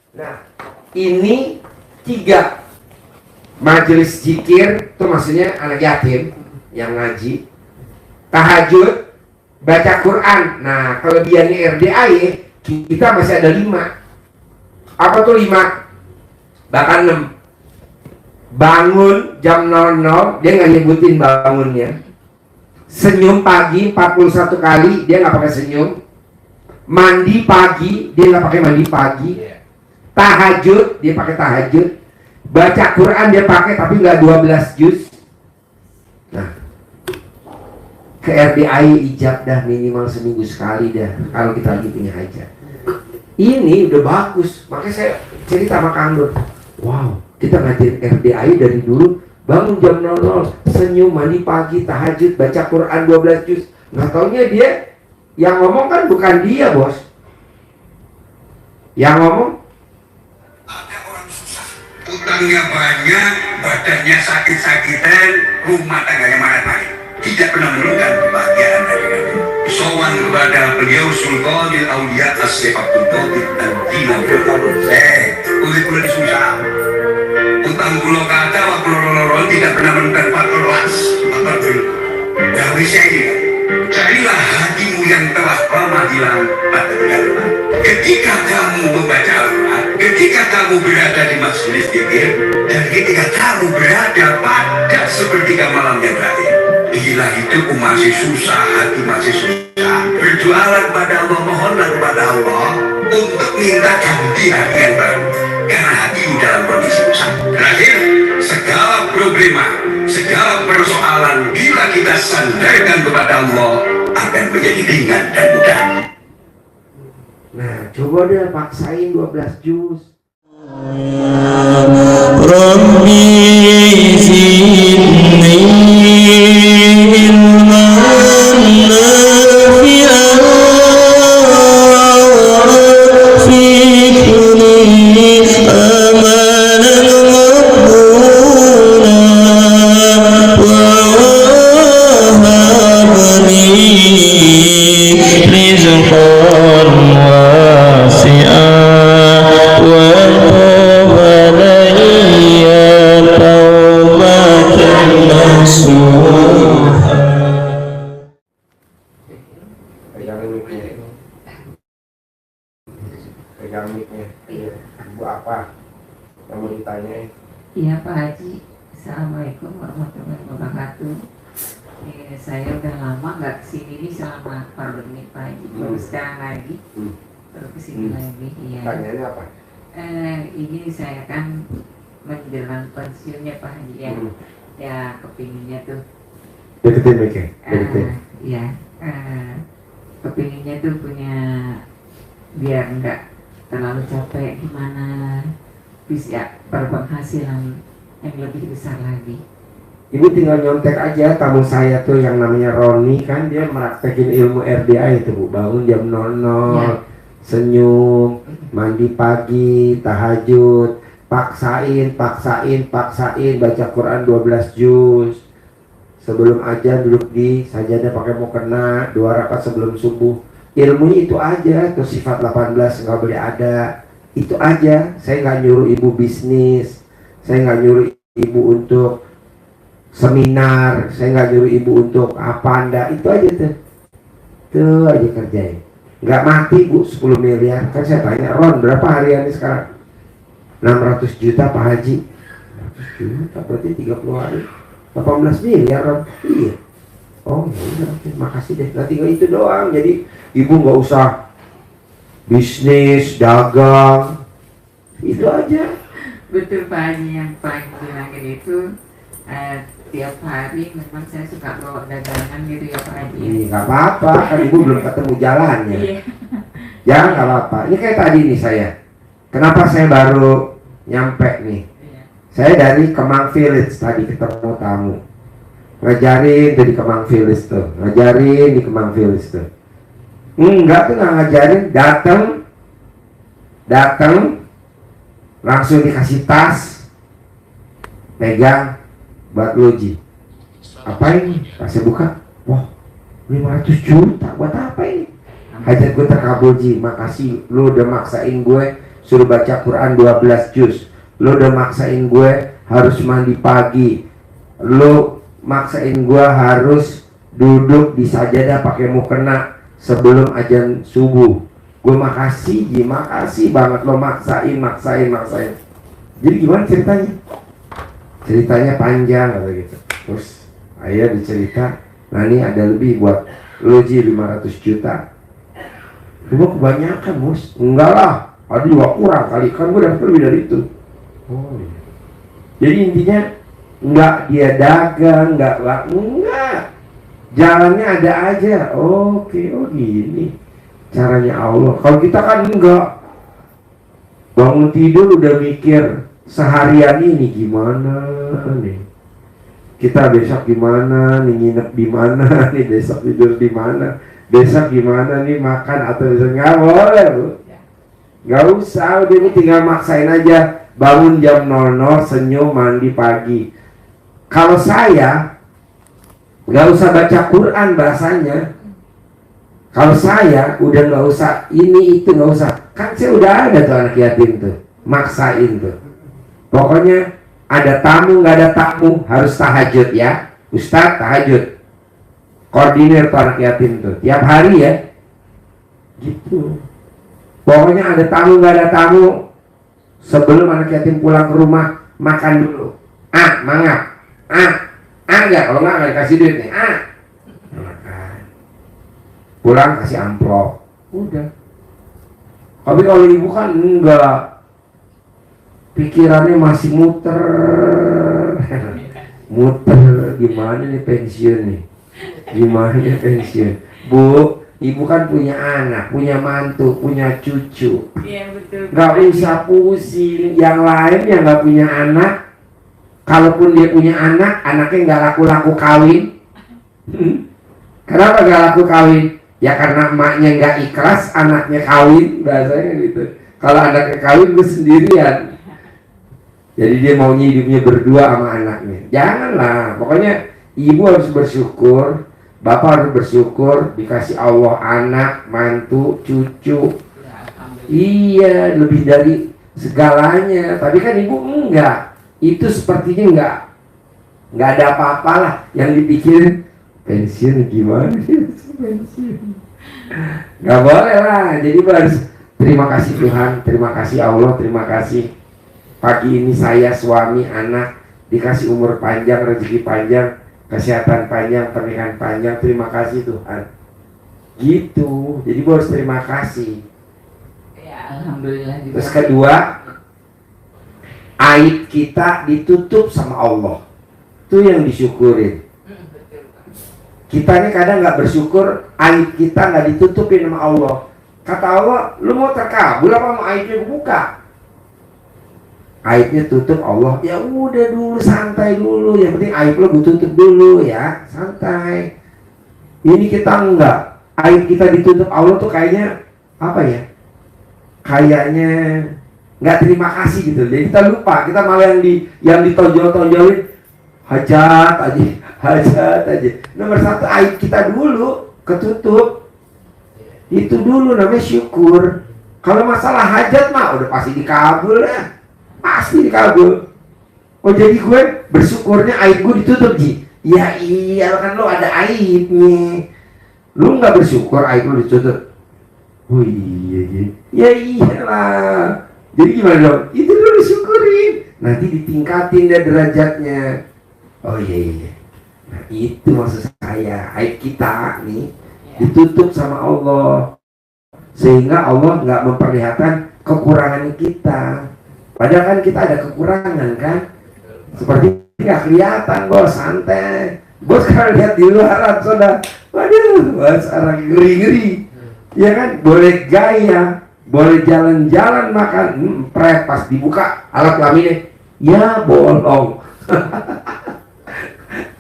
Nah, ini 3 majelis zikir, itu maksudnya anak yatim yang ngaji, tahajud, baca Quran. Nah, kelebihannya RDAY, kita masih ada 5. Apa tuh 5? Bahkan 6. Bangun jam 00, dia nggak nyebutin bangunnya. Senyum pagi 41 kali, dia nggak pakai senyum. Mandi pagi, dia nggak pakai mandi pagi. Tahajud, dia pakai tahajud. Baca Quran dia pakai, tapi nggak 12 juz. Nah, ke RDAY ijab dah minimal seminggu sekali dah, kalau kita lagi punya hajat. Ini udah bagus, makanya saya cerita sama Kang Nur. Wow, kita ngajarin RDAY dari dulu, bangun jam 00, senyum, mandi pagi, tahajud, baca Quran 12 juz. Nggak taunya dia, yang ngomong kan bukan dia, bos. Yang ngomong, ada orang susah, utangnya banyak, badannya sakit-sakitan, rumah tangganya marah-marah, tidak pernah menurunkan kebahagiaan dari kami. Sowan kepada beliau Sultanul Aulia As-Syekh Abdul Qadir Al-Jilani. Kulit susah. Utang pulau kata, waktu lorong tidak pernah menurunkan faktor las. Gak bisa ini. Carilah hatimu yang telah lama hilang pada agama. Ketika kamu membaca Al-Quran, ketika kamu berada di majelis zikir, dan ketika kamu berada pada sepertiga malam yang terakhir, bila hidupmu masih susah, hati masih susah, berjualan pada Allah, mohonlah kepada Allah untuk minta ganti hati yang baru, karena hatimu dalam kondisi susah. Terakhir, segala problema, segala persoalan, bila kita sandarkan kepada Allah, akan menjadi ringan dan mudah. nah coba deh paksain 12 juz. Rabbi zidni ilman nafi'an warzuqni amalan maqbula wa wahabni rizqan wasi'an wa Pegang mic-nya. Ibu apa? Yang mau ditanyain? Iya Pak Haji, Assalamualaikum warahmatullahi wabarakatuh. Saya udah lama nggak kesini nih selama pandemi Pak Haji. Baru sekarang lagi, baru kesini lagi. Iya. Tanyanya apa? Ini saya kan menjelang pensiunnya Pak Haji ya. Ya kepinginnya tuh. Deketin mic-nya. Deketin. Iya. Kepinginnya tuh punya, biar nggak terlalu capek gimana, bisa berpenghasilan yang lebih besar lagi. Ibu tinggal nyontek aja tamu saya tuh yang namanya Roni, kan dia meraktekin ilmu RDA itu Bu. Bangun jam 00, Ya. senyum, mandi pagi, tahajud, paksain baca Quran 12 juz. Sebelum aja duduk di sajadah pakai mukena 2 rakaat sebelum subuh. Ilmunya itu aja, tuh sifat 18 nggak boleh ada. Itu aja. Saya nggak nyuruh ibu bisnis, saya nggak nyuruh ibu untuk seminar, saya nggak nyuruh ibu untuk apa anda. Itu aja tuh aja kerjain. Nggak mati Bu 10 miliar. Kan saya tanya, Ron berapa hariannya sekarang? 600 juta Pak Haji. 600 juta berarti 30 hari 18 miliar Ron. Iya. Oh ya udah, makasih deh. Nah tinggal itu doang. Jadi ibu nggak usah bisnis, dagang, itu aja. Betul Pak Haji, yang paling bilangin itu tiap hari memang saya suka bawa dagangan gitu ya Pak Haji. Ini nggak apa-apa, kan ibu belum ketemu jalannya. Iya. Ya nggak apa-apa. Ini kayak tadi nih saya. Kenapa saya baru nyampe nih? Iya. Saya dari Kemang Village tadi ketemu tamu. Ngajarin tuh di Kemang Village tuh. Ngajarin di Kemang Village tuh. Enggak tuh nggak ngajarin, datang langsung dikasih tas, pegang buat loji. Apa ini? Pas saya buka, wah 500 juta buat apa ini? Hajat gue terkabul Ji, makasih lu udah maksain gue suruh baca Quran 12 juz. Lo udah maksain gue harus mandi pagi. Lo maksain gue harus duduk di sajadah pakai mukena sebelum azan subuh. Gue makasih banget lo maksain. Jadi gimana ceritanya? Ceritanya panjang kata gitu. Terus ayah dicerita, nah ini ada lebih buat lo Ji 500 juta. Gue kebanyakan Mus. Enggak lah, ada juga kurang kali, kan gue dapat lebih dari itu. Oh iya. Jadi intinya enggak dia dagang, enggak. Jalannya ada aja. Oke, oh gini caranya Allah. Kalau kita kan enggak. Bangun tidur udah mikir seharian ini gimana nih. Kita besok gimana nih, nginep di mana nih, besok tidur di mana, besok gimana nih makan atau besok nggak boleh Bu. Nggak usah, udah ini tinggal maksain aja. Bangun jam 00, senyum, mandi pagi. Kalau saya nggak usah baca Quran bahasanya. Kalau saya udah nggak usah ini itu nggak usah. Kan saya udah ada tuh anak yatim tuh, maksain tuh. Pokoknya ada tamu nggak ada tamu harus tahajud ya, Ustadz tahajud. Koordinir tuh anak yatim tuh, tiap hari ya. Gitu. Pokoknya ada tamu nggak ada tamu, sebelum anak yatim pulang ke rumah makan dulu. Mangap. Nggak, kalau nggak dikasih duit nih. Makan. Pulang kasih amplop. Udah. Tapi kalau ibu kan enggak, pikirannya masih muter gimana nih pensiun nih, Bu. Ibu kan punya anak, punya mantu, punya cucu. Iya betul. Gak usah pusing. Yang lain yang gak punya anak, kalaupun dia punya anak, anaknya gak laku-laku kawin. Kenapa gak laku kawin? Ya karena emaknya gak ikhlas, anaknya kawin, bahasanya gitu. Kalau anaknya kawin, gue sendirian. Jadi dia maunya hidupnya berdua sama anaknya. Janganlah, pokoknya ibu harus bersyukur, bapak harus bersyukur dikasih Allah anak, mantu, cucu. Iya, lebih dari segalanya. Tapi kan ibu enggak. Itu sepertinya enggak ada apa-apa lah. Yang dipikirin pensiun gimana sih? Pensiun. Enggak boleh lah. Jadi harus terima kasih Tuhan, terima kasih Allah, terima kasih. Pagi ini saya, suami, anak dikasih umur panjang, rezeki panjang, kesehatan panjang, pernikahan panjang. Terima kasih Tuhan. Gitu. Jadi gue harus terima kasih. Ya, alhamdulillah juga. Terus kedua, aib kita ditutup sama Allah. Itu yang disyukurin. Kita ini kadang nggak bersyukur, aib kita nggak ditutupin sama Allah. Kata Allah, lu mau terkabul apa mau aibnya buka? Aibnya tutup Allah, ya udah dulu, santai dulu. Yang penting aib lo gue tutup dulu ya, santai. Ini kita enggak, aib kita ditutup Allah tuh kayaknya apa ya? Kayaknya nggak terima kasih gitu. Jadi kita lupa, kita malah yang ditonjol-tonjolin hajat aja. Nomor satu aib kita dulu ketutup. Itu dulu namanya syukur. Kalau masalah hajat mah udah pasti dikabul ya. Pasti dikabul. Oh jadi gue bersyukurnya aib gue ditutup Ji. Ya iya kan lo ada aibnya. Lo gak bersyukur aib lo ditutup. Oh iya Ji. Ya iyalah. Jadi gimana dong? Itu lo disyukurin. Nanti ditingkatin deh derajatnya. Oh iya. Nah itu maksud saya. Aib kita nih ditutup sama Allah. Sehingga Allah gak memperlihatkan kekurangan kita. Padahal kan kita ada kekurangan kan. Seperti nggak kelihatan bos, santai. Bos kalau lihat di luar sudah, waduh, bos orang ngeri-ngeri. Ya kan, boleh gaya, boleh jalan-jalan makan, pret pas dibuka alat kelaminnya, ya bolong.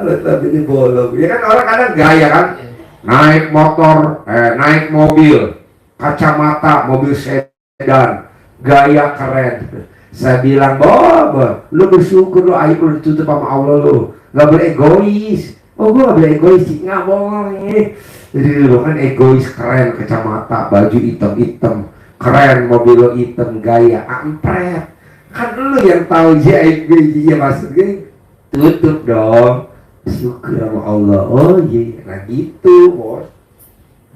Alat kelaminnya bolong. Ya kan orang kadang gaya kan, naik motor, naik mobil, kacamata, mobil sedan, gaya keren. Saya bilang, Bob, lu bersyukur lu aib lu ditutup sama Allah lu. Gak boleh egois. Oh gue gak boleh egois sih, gak boleh. Jadi lu kan egois keren, kacamata, baju hitam-hitam, keren, mobil lo hitam, gaya, ampret. Kan lu yang tahu JIB ya, maksudnya tutup dong. Syukur sama Allah. Oh iya, nah gitu bos.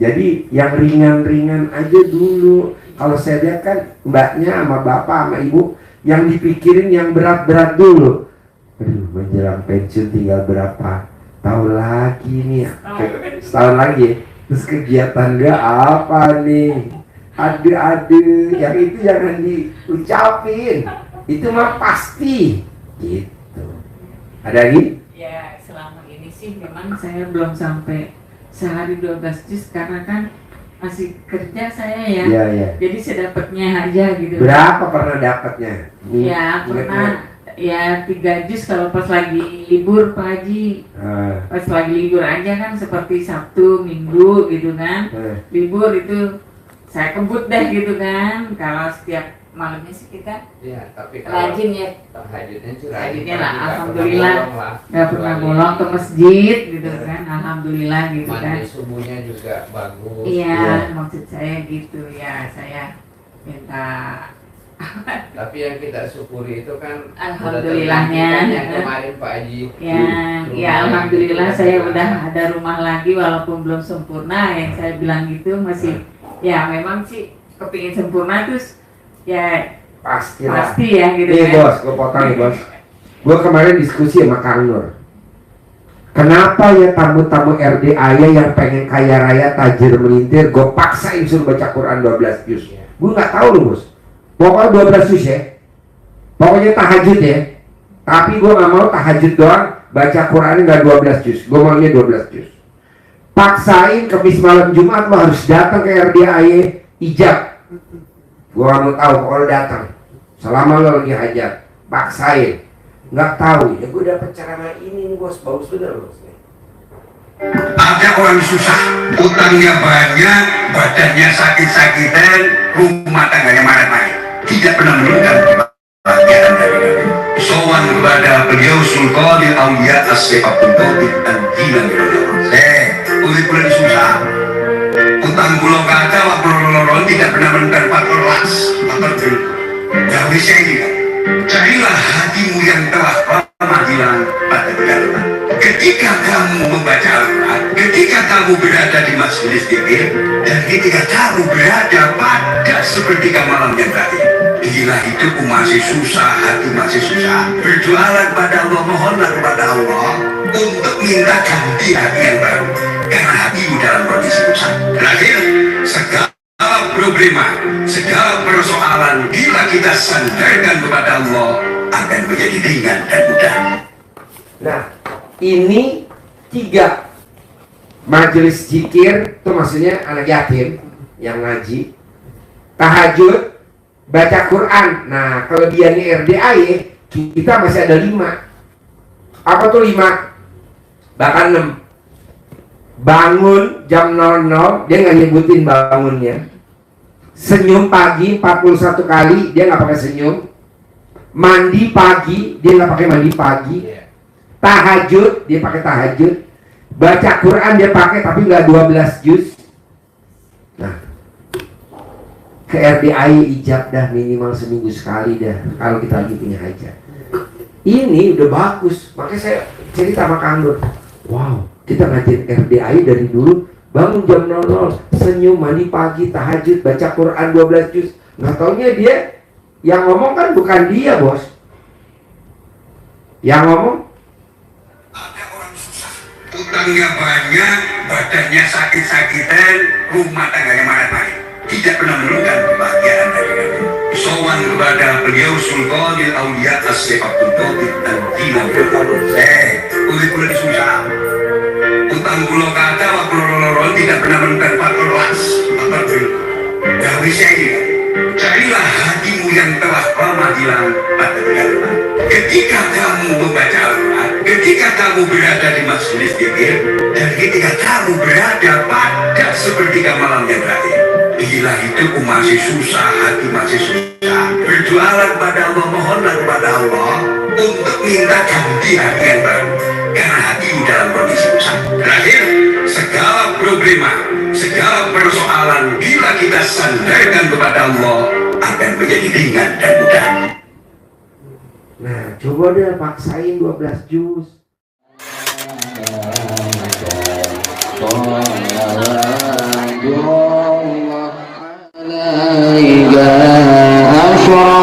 Jadi yang ringan-ringan aja dulu. Kalau saya lihat kan mbaknya sama bapak sama ibu yang dipikirin yang berat-berat dulu. Aduh, menjelang pensiun tinggal berapa tahun lagi nih? Setahun lagi. Terus kegiatan dia apa nih? Aduh, yang itu jangan diucapin. Itu mah pasti. Gitu. Ada lagi? Ya, selama ini sih memang saya belum sampai sehari 12 juz karena kan masih kerja saya ya. Iya, iya. Jadi sedapatnya aja gitu. Berapa pernah dapatnya? Ya, pernah. Ya 3 juz kalau pas lagi libur Pak Haji. Pas lagi libur aja kan seperti Sabtu, Minggu gitu kan. Libur itu saya kebut deh gitu kan. Kalau setiap malamnya sih kita ya, tapi kalau rajin ya. tahajudnya lah, alhamdulillah nggak pernah bolong ke masjid gitu kan. Alhamdulillah gitu kan. Mandi subuhnya juga bagus. Iya, Ya. maksud saya gitu ya. Saya minta Tapi yang kita syukuri itu kan alhamdulillahnya. udah tergantikan yang kemarin Pak Haji. Ya, ya alhamdulillah saya udah ada rumah lagi walaupun belum sempurna. Yang saya bilang gitu masih ya memang sih kepingin sempurna terus ya Pasti lah. pasti ya gitu Nih kan. bos, gue potong nih bos. Gue kemarin diskusi sama Kang Nur. Kenapa ya tamu-tamu RDA yang pengen kaya raya, tajir melintir, gue paksain suruh baca Quran 12 juz. Gue nggak tahu loh bos. Pokoknya 12 juz ya. Pokoknya tahajud ya. Tapi gue nggak mau tahajud doang, baca Quran nggak 12 juz. Gue maunya 12 juz. Paksain kemis malam Jumat lo harus datang ke RDA ijab. Gue gak mau tahu, pokoknya datang. Selama lo lagi hajat, paksain. Nggak tahu, ya gue dapet ceramah ini nih bos, bagus bener bos. Ada orang susah, utangnya banyak, badannya sakit-sakitan, rumah tangganya marah-marah, tidak pernah menurunkan kebahagiaan dari kami. Sowan kepada beliau Sulqadil Auliya As-Sifakul Tauhid dan bilang ulit-ulit susah, utang pulau kata, wak pulau tidak pernah menurunkan faktor las, faktor bil. Gak bisa ini kan. Carilah hatimu yang telah lama hilang pada kedaluan. Ketika kamu membaca Al-Quran, ketika kamu berada di majelis zikir, dan ketika kamu berada pada sepertiga malam yang terakhir, gila hidupmu masih susah, hati masih susah. Berdoalah kepada Allah, mohonlah kepada Allah untuk minta ganti hati yang baru, karena hatimu dalam kondisi susah. Terakhir, segala problema, segala persoalan bila kita sandarkan kepada Allah akan menjadi ringan dan mudah. Nah, ini 3 majelis zikir, itu maksudnya anak yatim yang ngaji, tahajud, baca Quran. Nah, kelebihannya RDAY kita masih ada 5. Apa tuh 5? Bahkan 6. Bangun jam 00, dia nggak nyebutin bangunnya. Senyum pagi 41 kali, dia nggak pakai senyum. Mandi pagi, dia nggak pakai mandi pagi. Tahajud, dia pakai tahajud. Baca Quran dia pakai, tapi nggak 12 juz. Nah, ke RDAY ijab dah minimal seminggu sekali dah kalau kita lagi punya hajat. Ini udah bagus, makanya saya cerita sama Kang Nur. Wow, kita ngajarin RDAY dari dulu, bangun jam 00, senyum, mandi pagi, tahajud, baca Quran 12 juz. Nggak taunya dia yang ngomong kan bukan dia bos. Yang ngomong Ada orang susah, utangnya banyak, badannya sakit-sakitan, rumah tangganya marah-marah, tidak pernah menurunkan kebahagiaan dari kami. Sowan kepada beliau Sulqadil Auliya As-Sifakul Tauhid dan bilang ulit-ulit susah, utang pulau kata, wak pulau tidak pernah menurunkan faktor las, faktor bil. Gak bisa ini kan. Carilah hatimu yang telah lama hilang pada kedaluan. Ketika kamu membaca Al-Quran, ketika kamu berada di majelis zikir, dan ketika kamu berada pada sepertiga malam yang terakhir, bila hidupmu masih susah, hati masih susah, berdoalah kepada Allah, mohonlah kepada Allah untuk minta ganti hati yang baru, karena hatimu dalam kondisi susah. Terakhir, segala problema, segala persoalan bila kita sandarkan kepada Allah akan menjadi ringan dan mudah. Nah, coba deh paksain 12 juz. عليك أشرف